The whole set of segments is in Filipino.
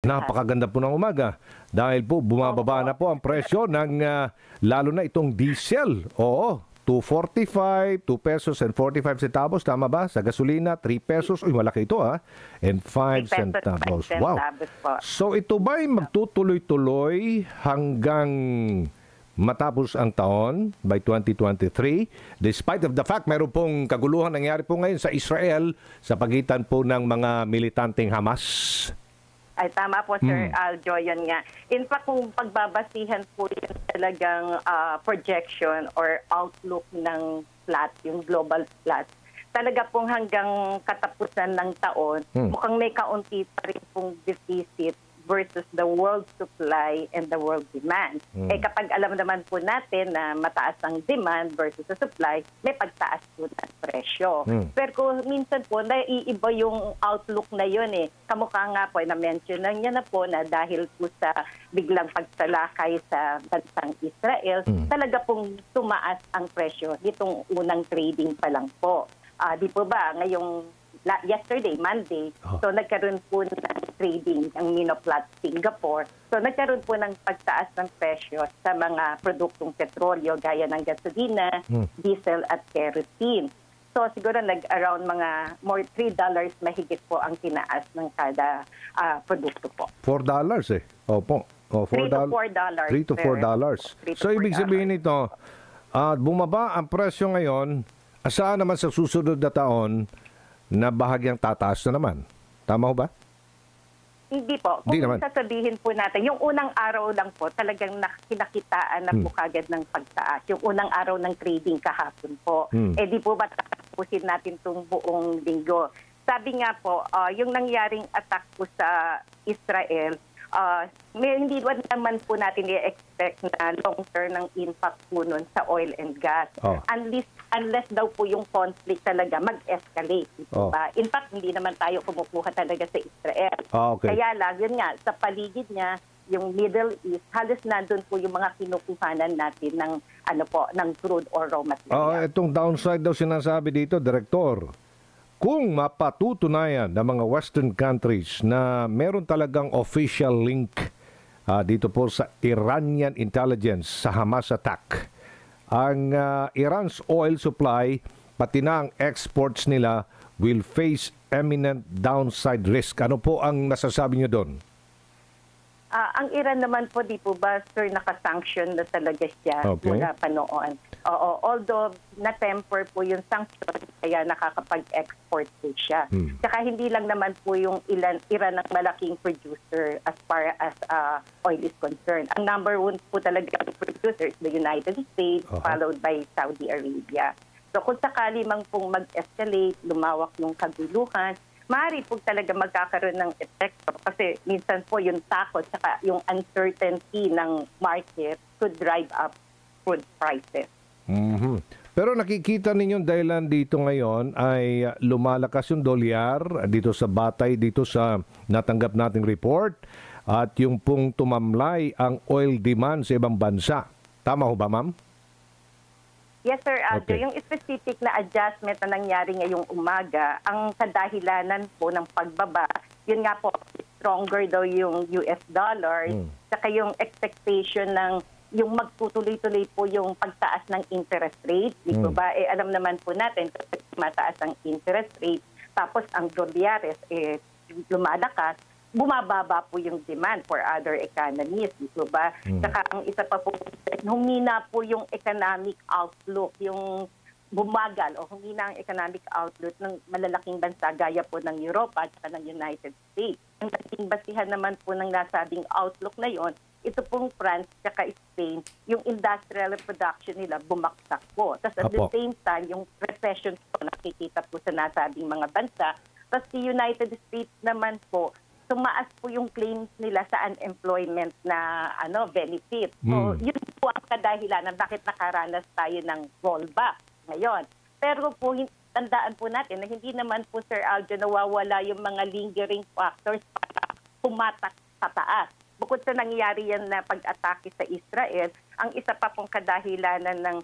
Napakaganda po ng umaga dahil po bumababa na po ang presyo ng lalo na itong diesel. Oo, 2.45, 2 pesos and 45 centavos, tama ba? Sa gasolina, 3 pesos. Uy, malaki ito and 5 centavos. Wow. So ito ba ay magtutuloy-tuloy hanggang matapos ang taon by 2023? Despite of the fact, meron pong kaguluhan nangyari po ngayon sa Israel sa pagitan po ng mga militanteng Hamas. Ay, tama po, Sir Aljo, yun nga. In fact, kung pagbabasihan po yun talagang projection or outlook ng flat, yung global flat, talaga pong hanggang katapusan ng taon, mukhang may kaunti pa rin pong deficit versus the world supply and the world demand. Eh kapag alam naman po natin na mataas ang demand versus the supply, may pagtaas po ng presyo. Pero kung minsan po, naiiba yung outlook na yun eh. Kamukha nga po, na-mention lang niya na po na dahil po sa biglang pagsalakay sa bansang Israel, talaga pong tumaas ang presyo nitong unang trading pa lang po. Di po ba, ngayong yesterday, Monday, so nagkaroon po ng trading ang Minoplat Singapore. So nagkaroon po ng pagtaas ng presyo sa mga produktong petrolyo gaya ng gasolina, diesel at kerosene. So siguro nag-around mga more $3 mahigit po ang tinaas ng kada produkto po. $4 eh. Opo. $3 to $4. $3 to $4. So ibig sabihin nito, bumaba ang presyo ngayon, saan naman sa susunod na taon na bahagyang tataas na naman. Tama ho ba? Hindi po. Kung sasabihin po natin, yung unang araw lang po, talagang nakinakitaan na po kagad ng pagtaas. Yung unang araw ng trading kahapon po. Eh di po ba tatapusin natin itong buong linggo? Sabi nga po, yung nangyaring attack po sa Israel, hindi naman po natin i-expect na long-term ng impact po nun sa oil and gas. Unless daw po yung conflict talaga mag-escalate. In fact, hindi naman tayo kumukuha talaga sa Israel. Kaya lang, yun nga, sa paligid niya, yung Middle East, halos nandun po yung mga kinukuhanan natin ng, ng crude or raw material. Itong downside daw sinasabi dito, Direktor. Kung mapatutunayan ng mga Western countries na meron talagang official link dito po sa Iranian intelligence sa Hamas attack, ang Iran's oil supply, pati na ang exports nila, will face imminent downside risk. Ano po ang nasasabi niyo doon? Ang Iran naman po, di po ba, sir, nakasanction na talaga siya mula pa noon. Although na-temper po yung sanction, kaya nakakapag-export po siya. Tsaka hindi lang naman po yung Iran ang malaking producer as far as oil is concerned. Ang number one po talaga producer is the United States, followed by Saudi Arabia. So kung sakali mang pong mag-escalate, lumawak yung kaguluhan, maaari po talaga magkakaroon ng epekto kasi minsan po yung takot saka yung uncertainty ng market could drive up food prices. Pero nakikita ninyo dahilan dito ngayon ay lumalakas yung dolyar dito sa batay, dito sa natanggap nating report at yung pong tumamlay ang oil demand sa ibang bansa. Tama ho ba, ma'am? Yes, Sir Aljo. Yung specific na adjustment na nangyari ngayong umaga, ang kadahilanan po ng pagbaba, yun nga po, stronger daw yung US dollar, saka yung expectation ng yung magtutuloy-tuloy po yung pagtaas ng interest rate. Di po ba? Alam naman po natin, kapag mataas ang interest rate, tapos ang dolyares lumalakas, bumababa po yung demand for other economies, di ba? Saka ang isa pa po, humina po yung economic outlook, yung bumagal o humina ang economic outlook ng malalaking bansa gaya po ng Europa at ng United States. Ang naging basihan naman po ng nasabing outlook na yon, ito pong France at Spain, yung industrial production nila bumaksak po. Tapos at the same time, yung recession po nakikita po sa nasabing mga bansa. Tapos the United States naman po, tumaas po yung claims nila sa unemployment na benefit. So, yun po ang kadahilanan bakit nakaranas tayo ng rollback ngayon. Pero po, tandaan po natin na hindi naman po, Sir Aljo, nawawala yung mga lingering factors para pumatak sa taas. Bukod sa nangyayari yan na pag-atake sa Israel, ang isa pa pong kadahilanan ng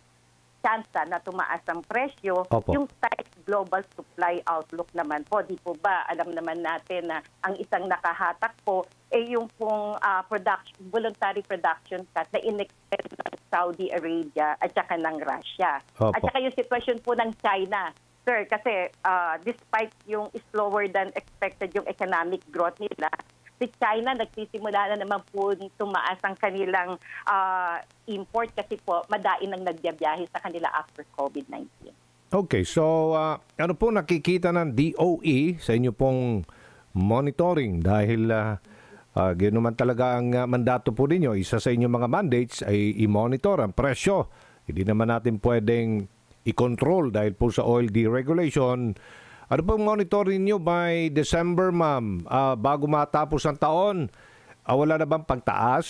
tsansa na tumaas ang presyo. Opo. Yung tight global supply outlook naman po, di po ba alam naman natin na ang isang nakahatak po yung pong voluntary production cut na in-extend ng Saudi Arabia at saka ng Russia. Opo. At saka yung sitwasyon po ng China, sir, kasi despite yung slower than expected yung economic growth nila, si China nagsisimula na naman po tumaas ang kanilang import kasi po madain ang nagbiyahe sa kanila after COVID-19. Okay, so ano po nakikita ng DOE sa inyo pong monitoring dahil ganoon naman talaga ang mandato po ninyo. Isa sa inyong mga mandates ay i-monitor ang presyo. Hindi naman natin pwedeng i-control dahil po sa oil deregulation. Ano pong monitoring nyo by December, ma'am? Bago matapos ang taon, wala na bang pagtaas?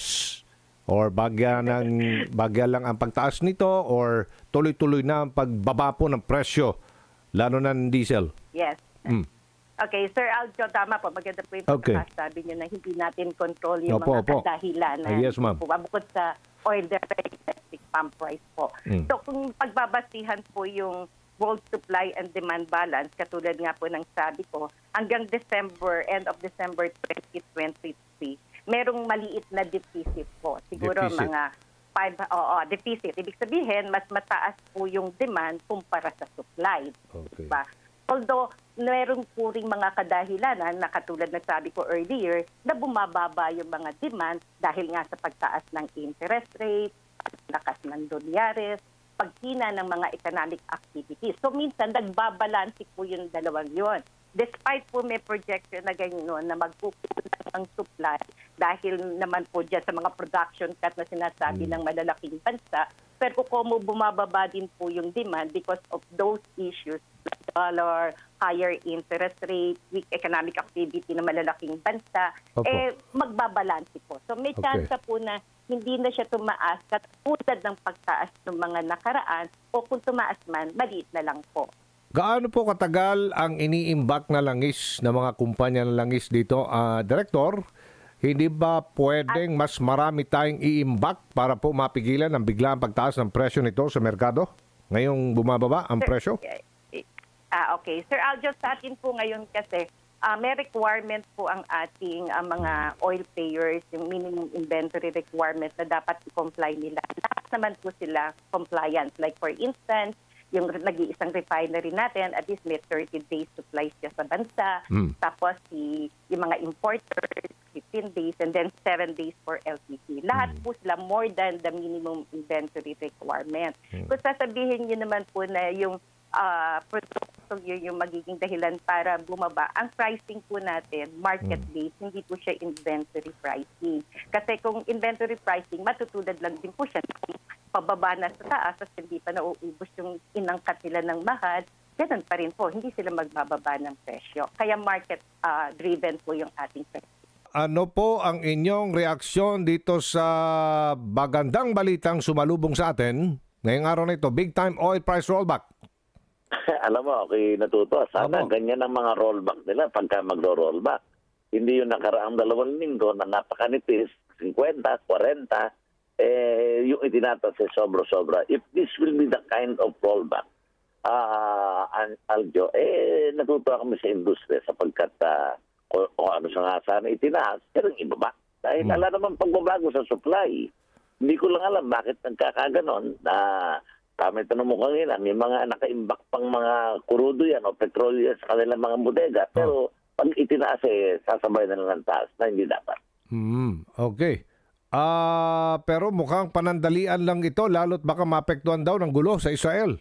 Or bagya lang ang pagtaas nito? Or tuloy-tuloy na ang pagbaba po ng presyo, lalo na ng diesel? Yes. Okay, Sir Aljo, tama po. Maganda po yung pagkakasabi nyo na hindi natin control yung mga kadahilan na yes, ma'am. Bukod sa oil domestic pump price po. So kung pagbabasihan po yung world supply and demand balance, katulad nga po ng sabi ko, hanggang end of December 2023, merong maliit na deficit po. Siguro mga deficit. Ibig sabihin, mas mataas po yung demand kumpara sa supply. Okay. Diba? Although, meron po ring mga kadahilanan na katulad na sabi ko earlier, na bumababa yung mga demand dahil nga sa pagtaas ng interest rate, lakas ng dolyares, paghina ng mga economic activities. So minsan, nagbabalansi po yung dalawang yun. Despite po may projection na ganyan na magkukulang ang supply dahil naman po dyan sa mga production cut na sinasabi ng malalaking bansa, pero kung bumababa din po yung demand because of those issues, like dollar, higher interest rate, weak economic activity ng malalaking bansa, magbabalansi po. So may chance po na hindi na siya tumaas katulad ng pagtaas ng mga nakaraan o kung tumaas man, maliit na lang po. Gaano po katagal ang iniimbak na langis ng mga kumpanya ng langis dito? Director, hindi ba pwedeng mas marami tayong iimbak para po mapigilan ang biglang pagtaas ng presyo nito sa merkado? Ngayong bumababa ang presyo? Okay. Sir Aljo, sa atin po ngayon kasi, may requirement po ang ating mga oil payers, yung minimum inventory requirement na dapat i-comply nila. Lahat naman po sila compliant. Like for instance, yung nag-iisang refinery natin, at least may 30 days supply siya sa bansa. Tapos yung mga importers, 15 days, and then 7 days for LPG. Lahat po sila more than the minimum inventory requirement. Kung sasabihin nyo naman po na yung produkto yun yung magiging dahilan para bumaba. Ang pricing po natin, market-based, hindi po siya inventory pricing. Kasi kung inventory pricing, matutulad lang din po siya kung pababa na sa taas at hindi pa nauubos yung inangkat nila ng mahal, ganun pa rin po, hindi sila magbababa ng presyo. Kaya market-driven po yung ating presyo. Ano po ang inyong reaksyon dito sa magandang balitang sumalubong sa atin ngayong araw na ito, big time oil price rollback? Alam mo, okay, natuto. Sana ganyan ang mga rollback nila pagka magro-rollback. Hindi yung nakaraang 2 linggo na napakanipis, 50, 40, yung itinatas sobra-sobra. If this will be the kind of rollback, Aljo, natuto kami sa industriya sapagkat kung ano sa nga sana itinaas, pero ibaba. Dahil ala naman pagbabago sa supply. Hindi ko lang alam bakit nagkakaganon na kami tanong mo kanina, may mga nakaimbak pang mga kurudo yan o petrolyo sa kanilang mga bodega. Pero pag itinaas, sasabay na lang ng taas na hindi dapat. Okay. Pero mukhang panandalian lang ito, lalo't baka maapektuhan daw ng gulo sa Israel.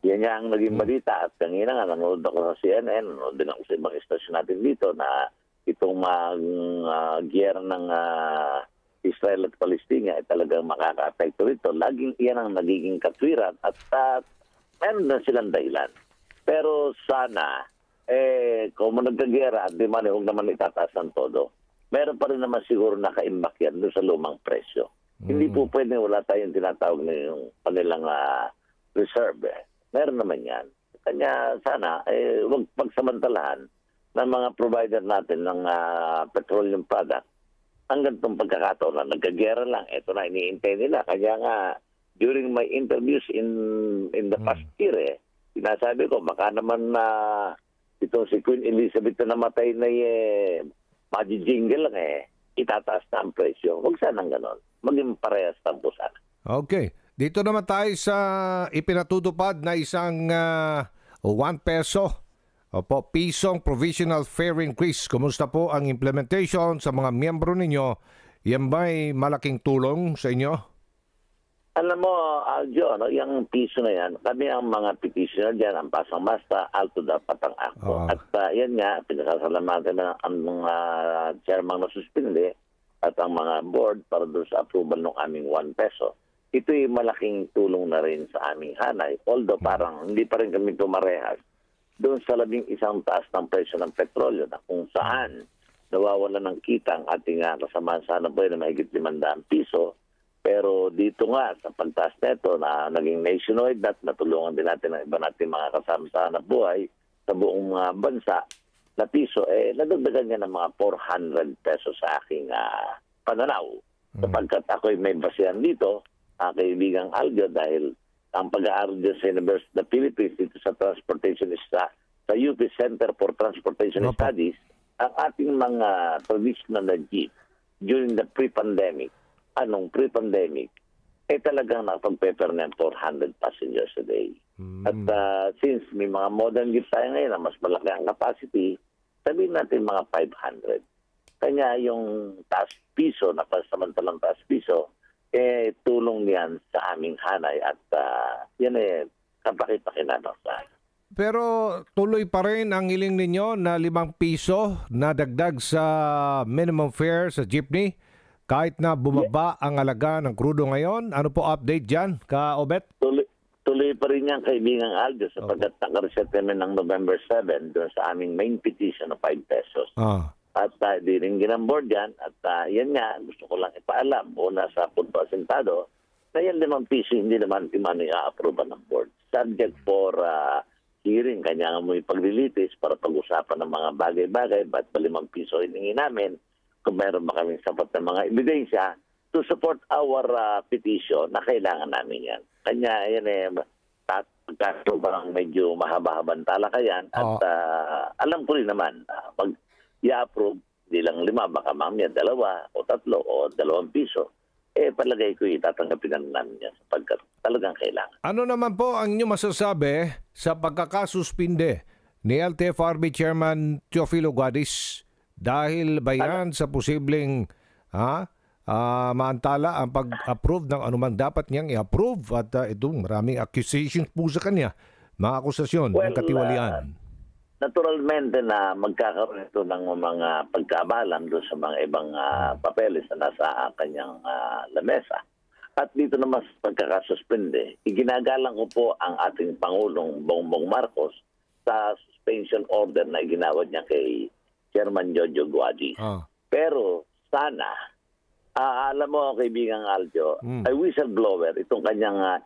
Yan nga ang naging balita. At kanina nga, nanood ako sa CNN, nanood din ako sa ibang istasyon natin dito na itong mag-gear ng Israel at Palestina ay talagang makaka-apekto ito. Laging iyan ang nagiging katwiran at meron na silang dahilan. Pero sana, kung nagkagera, di man huwag naman itataas ng todo. Meron pa rin naman siguro nakaimbak yan doon sa lumang presyo. Hindi po pwede wala tayong tinatawag na yung kanilang reserve. Meron naman yan. Kanya sana, huwag pagsamantalahan ng mga provider natin ng petroleum product. Hanggang itong pagkakataon na nagkagera lang, ito na iniintay nila. Kaya nga, during my interviews in the past year, sinasabi ko, baka naman na itong si Queen Elizabeth na namatay na majijingle lang itataas na ang presyo. Huwag sanang ganon. Maging parehas tampusan. Okay. Dito naman tayo sa ipinatutupad na isang 1 peso pisong provisional fare increase. Kumusta po ang implementation sa mga miyembro ninyo? Yan ba'y malaking tulong sa inyo? Alam mo, Aljo, yung piso na yan, kami ang mga petitioner dyan, ang Pasang Masta, Alto dapat ang ako. At yan nga, pinasasalamatan na ang mga chairman na suspinde at ang mga board para doon sa approval ng aming 1 peso. Ito'y malaking tulong na rin sa aming hanay. Although parang hindi pa rin kami tumarehas doon sa 11 taas ng presyo ng petrolyo na kung saan nawawala ng kita ang ating kasamahan sana po na mahigit 500 piso. Pero dito nga sa pagtaas neto na naging nationwide at natulungan din natin ang iba natin mga kasama sa hanap buhay sa buong mga bansa na piso, nadagdagan niya ng mga 400 pesos sa aking pananaw. Sapagkat ako'y may basihan dito, kaibigang Aljo, dahil ang pag-aaral dyan sa University of the Philippines dito sa Transportation sa UP Center for Transportation Studies, ang ating mga traditional na jeep during the pre-pandemic, talagang nakapag-paper ng 400 passengers a day. At since may mga modern jeep tayo ngayon na mas malaki ang capacity, sabihin natin mga 500. Kanya yung taas piso, na pasamantalang taas piso, tulong niyan sa aming hanay at yan kapaki-pakinabang sa akin. Pero tuloy pa rin ang hiling ninyo na 5 piso na dagdag sa minimum fare sa jeepney kahit na bumaba ang halaga ng krudo ngayon. Ano po update dyan, Ka-Obet? Tuloy pa rin yan, kaibigang Aldo, sapagkat nakareset namin ng November 7 doon sa aming main petition ng 5 pesos. At di rin ginambord yan. At yan nga, gusto ko lang ipaalam una sa punto asentado na yan 5 piso hindi naman i-approve ng board. Subject for hearing, kanya nga mo ipaglilitis para pag-usapan ng mga bagay-bagay. Ba't ba 5 piso hiningi namin? Kung meron ba kaming sapat na mga ebidensya to support our petition na kailangan namin yan. Kanya yan pagkaso parang medyo mahaba-habang talakayan at alam ko rin naman pag i-approve, hindi lang 5, baka mamaya 2 o 3 o 2 piso, palagay ko itatanggapin namin yan sapagkat talagang kailangan. Ano naman po ang inyo masasabi sa pagkakasuspinde ni LTFRB Chairman Teofilo Guadis dahil ba yan sa posibleng maantala ang pag-approve ng anumang dapat niyang i-approve at itong maraming accusations po sa kanya, mga akusasyon ng katiwalian? Naturalmente na magkakaroon ito ng mga pagkaabalan doon sa mga ibang papeles na nasa kanyang lamesa. At dito naman sa pagkakasuspende, iginagalang ko po ang ating Pangulong Bongbong Marcos sa suspension order na ginawa niya kay Chairman Jojo Guadis. Pero sana, alam mo kaibigang Aljo, ay whistleblower, itong kanyang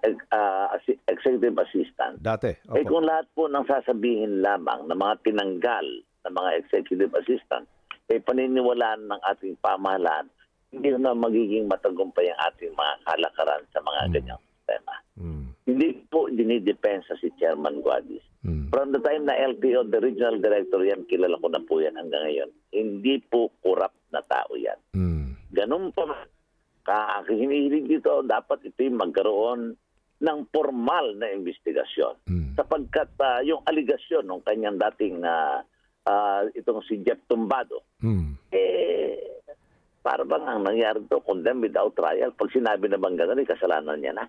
executive assistant. Dati. Kung lahat po ng sasabihin lamang ng mga tinanggal na mga executive assistant, paniniwalaan ng ating pamahalaan, hindi na magiging matagumpay ang ating mga kalakaran sa mga ganyang sistema. Hindi po dinidepensa si Chairman Guadis. From the time na LTO, the regional director yan, kilala ko na po yan hanggang ngayon, hindi po corrupt na tao yan. Ganun pa, hinihilig dito, dapat ito'y magkaroon ng formal na investigasyon. Sapagkat yung aligasyon ng kanyang dating itong si Jeff Tumbado, para bang ang nangyari ito, condemned without trial, pag sinabi na bang gano'n, kasalanan niya na.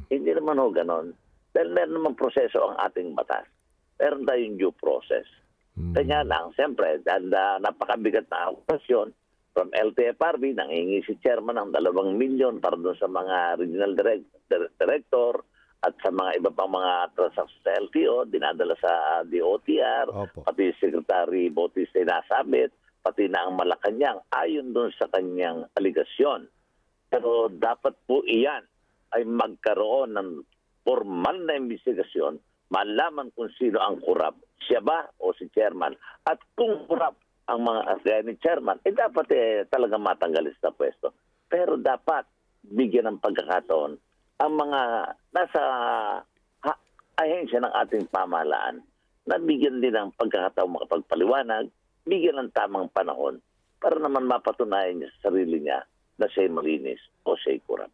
Hindi naman ho gano'n. Dahil meron naman proseso ang ating batas. Meron tayong due process. Kanya lang, siyempre, dahil napakabigat na akusasyon, from LTFRB, nangingi si chairman ng 2 milyon para doon sa mga regional director at sa mga iba pang mga transaction sa LTO, dinadala sa DOTR, pati Secretary Bautista nasabit, pati na ang Malacanang, ayon doon sa kanyang aligasyon. Pero dapat po iyan ay magkaroon ng formal na investigasyon, malaman kung sino ang corrupt, siya ba o si chairman. At kung corrupt ang mga ni chairman, dapat talaga matanggalis sa pwesto. Pero dapat bigyan ng pagkakataon ang mga nasa ahensya ng ating pamahalaan na bigyan din ng pagkakataong makapagpaliwanag, bigyan ng tamang panahon para naman mapatunayan niya sa sarili niya na siya'y malinis o siya'y kurap.